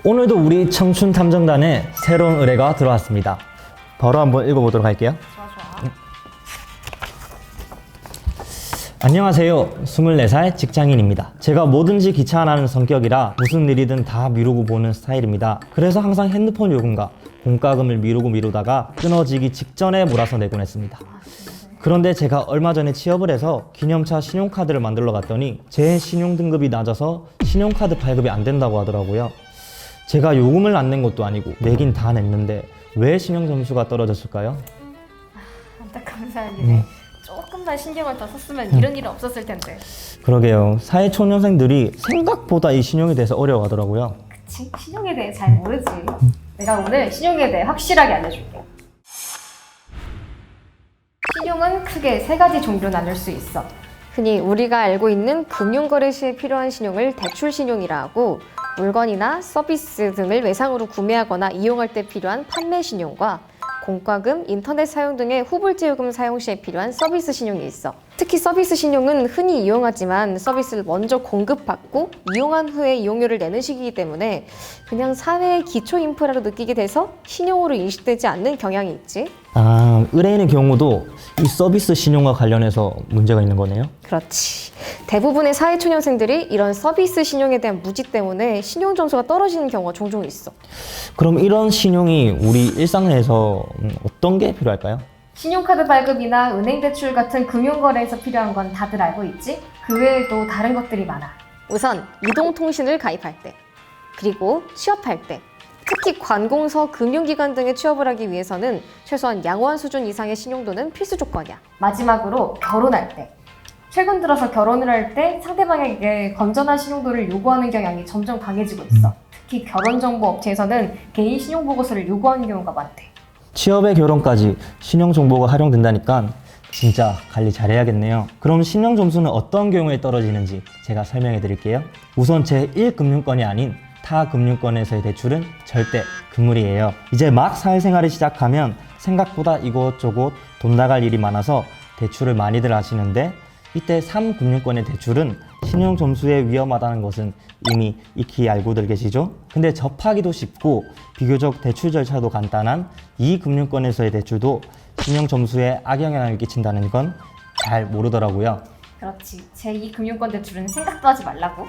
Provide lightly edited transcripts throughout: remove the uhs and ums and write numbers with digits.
오늘도 우리 청춘탐정단에 새로운 의뢰가 들어왔습니다. 바로 한번 읽어보도록 할게요. 좋아. 안녕하세요. 24살 직장인입니다. 제가 뭐든지 귀찮아하는 성격이라 무슨 일이든 다 미루고 보는 스타일입니다. 그래서 항상 핸드폰 요금과 공과금을 미루다가 끊어지기 직전에 몰아서 내곤 했습니다. 그런데 제가 얼마 전에 취업을 해서 기념차 신용카드를 만들러 갔더니 제 신용등급이 낮아서 신용카드 발급이 안 된다고 하더라고요. 제가 요금을 안 낸 것도 아니고 내긴 다 냈는데 왜 신용점수가 떨어졌을까요? 안타까운 사연이네. 조금만 신경을 더 썼으면 이런 일은 없었을 텐데. 그러게요. 사회초년생들이 생각보다 이 신용에 대해서 어려워하더라고요. 그치? 신용에 대해 잘 모르지. 내가 오늘 신용에 대해 확실하게 알려줄게. 신용은 크게 세 가지 종류로 나눌 수 있어. 흔히 우리가 알고 있는 금융거래 시에 필요한 신용을 대출신용이라 하고, 물건이나 서비스 등을 외상으로 구매하거나 이용할 때 필요한 판매신용과 공과금, 인터넷 사용 등의 후불제 요금 사용 시에 필요한 서비스 신용이 있어. 특히 서비스 신용은 흔히 이용하지만 서비스를 먼저 공급받고 이용한 후에 이용료를 내는 시기이기 때문에 그냥 사회의 기초 인프라로 느끼게 돼서 신용으로 인식되지 않는 경향이 있지. 의뢰인의 경우도 이 서비스 신용과 관련해서 문제가 있는 거네요? 그렇지. 대부분의 사회초년생들이 이런 서비스 신용에 대한 무지 때문에 신용 점수가 떨어지는 경우가 종종 있어. 그럼 이런 신용이 우리 일상에서 어떤 게 필요할까요? 신용카드 발급이나 은행 대출 같은 금융거래에서 필요한 건 다들 알고 있지? 그 외에도 다른 것들이 많아. 우선 이동통신을 가입할 때, 그리고 취업할 때, 특히 관공서, 금융기관 등에 취업을 하기 위해서는 최소한 양호한 수준 이상의 신용도는 필수 조건이야. 마지막으로 결혼할 때. 최근 들어서 결혼을 할 때 상대방에게 건전한 신용도를 요구하는 경향이 점점 강해지고 있어. 특히 결혼정보업체에서는 개인 신용보고서를 요구하는 경우가 많대. 취업에 결혼까지 신용정보가 활용된다니까 진짜 관리 잘해야겠네요. 그럼 신용점수는 어떤 경우에 떨어지는지 제가 설명해 드릴게요. 우선 제1금융권이 아닌 타 금융권에서의 대출은 절대 금물이에요. 이제 막 사회생활을 시작하면 생각보다 이곳저곳 돈 나갈 일이 많아서 대출을 많이들 하시는데, 이때 3금융권의 대출은 신용점수에 위험하다는 것은 이미 익히 알고들 계시죠? 근데 접하기도 쉽고 비교적 대출 절차도 간단한 2금융권에서의 대출도 신용점수에 악영향을 끼친다는 건 잘 모르더라고요. 그렇지. 제2금융권 대출은 생각도 하지 말라고.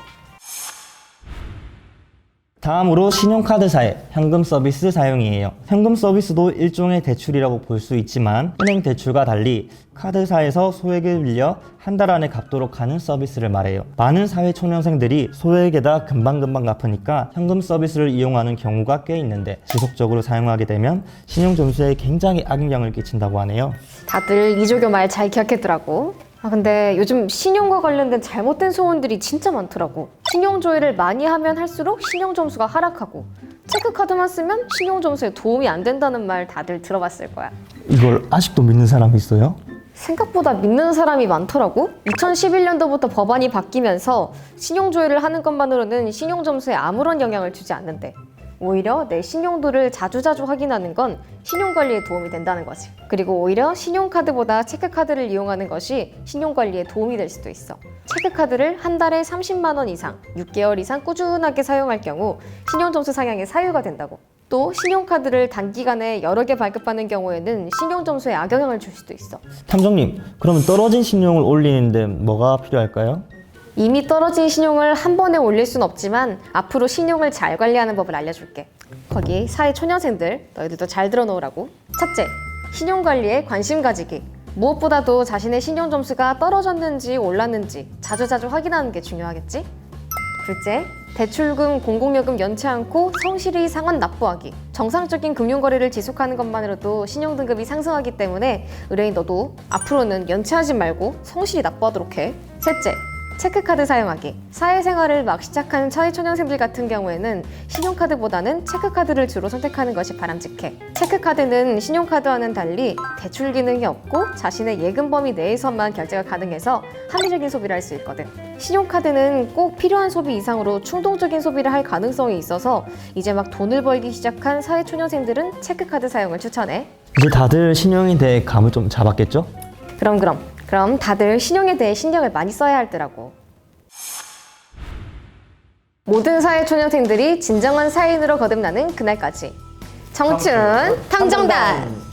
다음으로 신용카드사의 현금 서비스 사용이에요. 현금 서비스도 일종의 대출이라고 볼 수 있지만 은행 대출과 달리 카드사에서 소액을 빌려 한 달 안에 갚도록 하는 서비스를 말해요. 많은 사회초년생들이 소액에다 금방금방 갚으니까 현금 서비스를 이용하는 경우가 꽤 있는데 지속적으로 사용하게 되면 신용점수에 굉장히 악영향을 끼친다고 하네요. 다들 이조교 말 잘 기억했더라고. 근데 요즘 신용과 관련된 잘못된 소문들이 진짜 많더라고. 신용조회를 많이 하면 할수록 신용점수가 하락하고, 체크카드만 쓰면 신용점수에 도움이 안 된다는 말 다들 들어봤을 거야. 이걸 아직도 믿는 사람이 있어요? 생각보다 믿는 사람이 많더라고. 2011년도부터 법안이 바뀌면서 신용조회를 하는 것만으로는 신용점수에 아무런 영향을 주지 않는데, 오히려 내 신용도를 자주자주 확인하는 건 신용관리에 도움이 된다는 거지. 그리고 오히려 신용카드보다 체크카드를 이용하는 것이 신용관리에 도움이 될 수도 있어. 체크카드를 한 달에 30만 원 이상, 6개월 이상 꾸준하게 사용할 경우 신용점수 상향에 사유가 된다고. 또 신용카드를 단기간에 여러 개 발급하는 경우에는 신용점수에 악영향을 줄 수도 있어. 탐정님, 그러면 떨어진 신용을 올리는데 뭐가 필요할까요? 이미 떨어진 신용을 한 번에 올릴 순 없지만 앞으로 신용을 잘 관리하는 법을 알려줄게. 거기 사회초년생들, 너희들도 잘 들어놓으라고. 첫째, 신용관리에 관심 가지기. 무엇보다도 자신의 신용점수가 떨어졌는지 올랐는지 자주자주 확인하는 게 중요하겠지? 둘째, 대출금, 공공요금 연체 않고 성실히 상환 납부하기. 정상적인 금융거래를 지속하는 것만으로도 신용등급이 상승하기 때문에 의뢰인 너도 앞으로는 연체하지 말고 성실히 납부하도록 해. 셋째, 체크카드 사용하기. 사회생활을 막 시작한 사회초년생들 같은 경우에는 신용카드보다는 체크카드를 주로 선택하는 것이 바람직해. 체크카드는 신용카드와는 달리 대출 기능이 없고 자신의 예금 범위 내에서만 결제가 가능해서 합리적인 소비를 할 수 있거든. 신용카드는 꼭 필요한 소비 이상으로 충동적인 소비를 할 가능성이 있어서 이제 막 돈을 벌기 시작한 사회초년생들은 체크카드 사용을 추천해. 이제 다들 신용에 대해 감을 좀 잡았겠죠? 그럼 다들 신용에 대해 신경을 많이 써야 할더라고. 모든 사회초년생들이 진정한 사회인으로 거듭나는 그날까지. 청춘 탐정단!